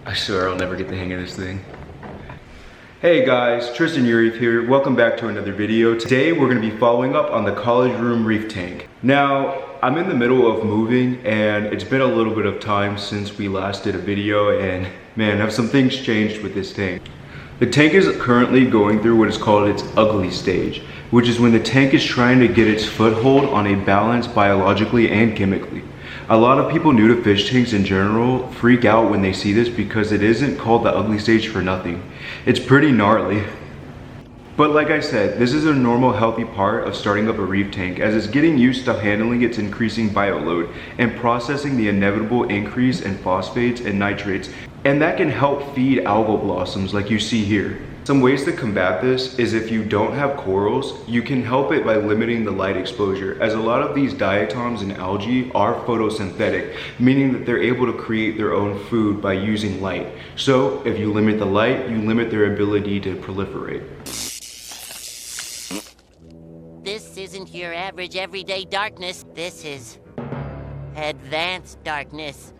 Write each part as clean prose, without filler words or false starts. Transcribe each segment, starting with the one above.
I swear I'll never get the hang of this thing. Hey guys, Tristan Reef here. Welcome back to another video. Today we're going to be following up on the College Room Reef tank. Now, I'm in the middle of moving and it's been a little bit of time since we last did a video, and man, have some things changed with this tank. The tank is currently going through what is called its ugly stage, which is when the tank is trying to get its foothold on a balance biologically and chemically. A lot of people new to fish tanks in general freak out when they see this because it isn't called the ugly stage for nothing. It's pretty gnarly. But like I said, this is a normal healthy part of starting up a reef tank, as it's getting used to handling its increasing bioload and processing the inevitable increase in phosphates and nitrates, and that can help feed algal blossoms like you see here. Some ways to combat this is if you don't have corals, you can help it by limiting the light exposure, as a lot of these diatoms and algae are photosynthetic, meaning that they're able to create their own food by using light. So if you limit the light, you limit their ability to proliferate. This isn't your average everyday darkness. This is advanced darkness.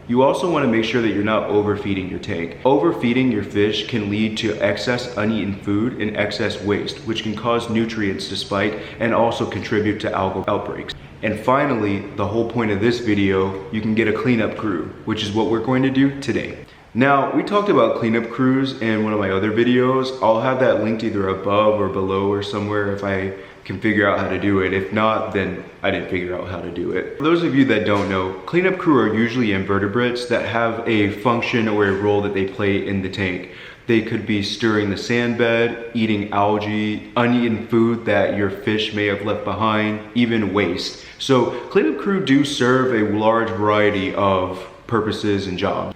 You also want to make sure that you're not overfeeding your tank. Overfeeding your fish can lead to excess uneaten food and excess waste, which can cause nutrients to spike and also contribute to algal outbreaks. And finally, the whole point of this video, you can get a cleanup crew, which is what we're going to do today. Now, we talked about cleanup crews in one of my other videos. I'll have that linked either above or below or somewhere if I can figure out how to do it. If not, then I didn't figure out how to do it. For those of you that don't know, cleanup crew are usually invertebrates that have a function or a role that they play in the tank. They could be stirring the sand bed, eating algae, uneaten food that your fish may have left behind, even waste. So cleanup crew do serve a large variety of purposes and jobs.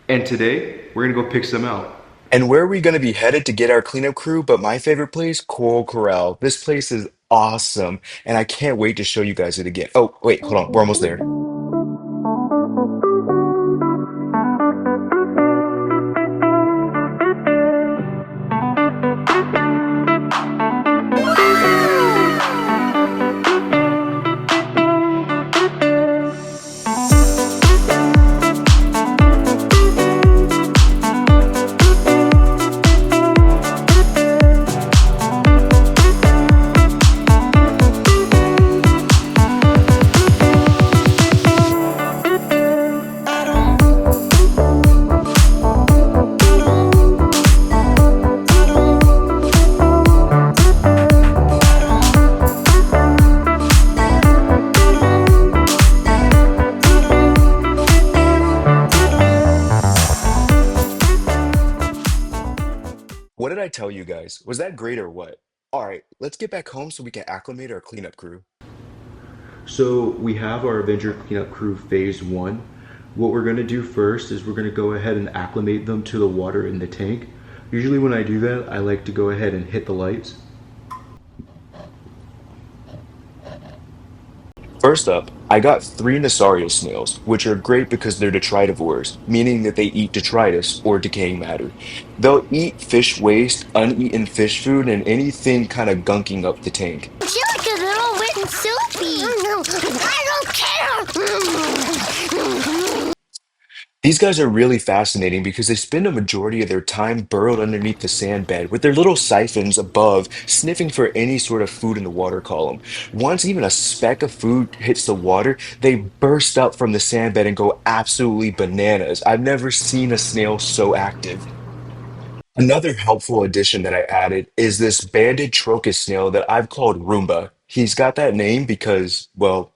And today, we're gonna go pick some out. And where are we going to be headed to get our cleanup crew? But my favorite place, Coral Corral. This place is awesome, and I can't wait to show you guys it again. Oh, wait, hold on. We're almost there. What did I tell you guys? Was that great or what? All right, let's get back home so we can acclimate our cleanup crew. So we have our Avenger Cleanup Crew Phase 1. What we're gonna do first is we're gonna go ahead and acclimate them to the water in the tank. Usually when I do that, I like to go ahead and hit the lights. First up, I got 3 Nasaria snails, which are great because they're detritivores, meaning that they eat detritus or decaying matter. They'll eat fish waste, uneaten fish food, and anything kind of gunking up the tank. You're like a little wet soapy. I don't care. These guys are really fascinating because they spend a majority of their time burrowed underneath the sand bed with their little siphons above, sniffing for any sort of food in the water column. Once even a speck of food hits the water, they burst up from the sand bed and go absolutely bananas. I've never seen a snail so active. Another helpful addition that I added is this banded trochus snail that I've called Roomba. He's got that name because, well,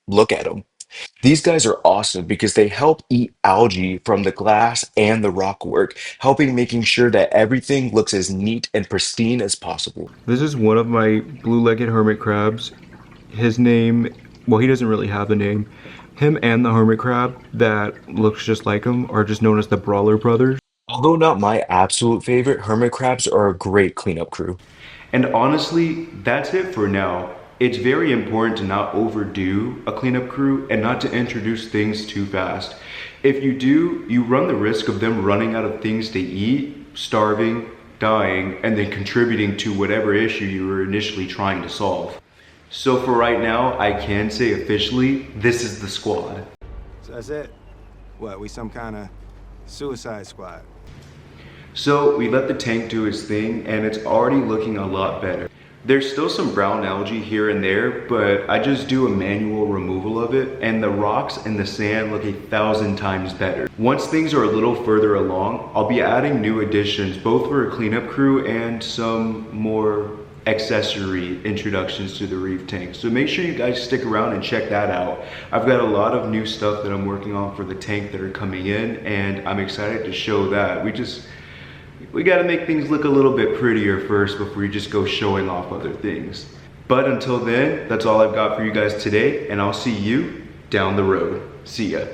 look at him. These guys are awesome because they help eat algae from the glass and the rock work, helping making sure that everything looks as neat and pristine as possible. This is one of my blue-legged hermit crabs. His name, well, he doesn't really have a name. Him and the hermit crab that looks just like him are just known as the Brawler Brothers. Although not my absolute favorite, hermit crabs are a great cleanup crew. And honestly, that's it for now. It's very important to not overdo a cleanup crew and not to introduce things too fast. If you do, you run the risk of them running out of things to eat, starving, dying, and then contributing to whatever issue you were initially trying to solve. So for right now, I can say officially, this is the squad. So that's it? What, we some kind of Suicide Squad. So we let the tank do its thing and it's already looking a lot better. There's still some brown algae here and there, but I just do a manual removal of it and the rocks and the sand look 1,000 times better. Once things are a little further along, I'll be adding new additions, both for a cleanup crew and some more accessory introductions to the reef tank. So make sure you guys stick around and check that out. I've got a lot of new stuff that I'm working on for the tank that are coming in and I'm excited to show that. We gotta make things look a little bit prettier first before we just go showing off other things. But until then, that's all I've got for you guys today, and I'll see you down the road. See ya.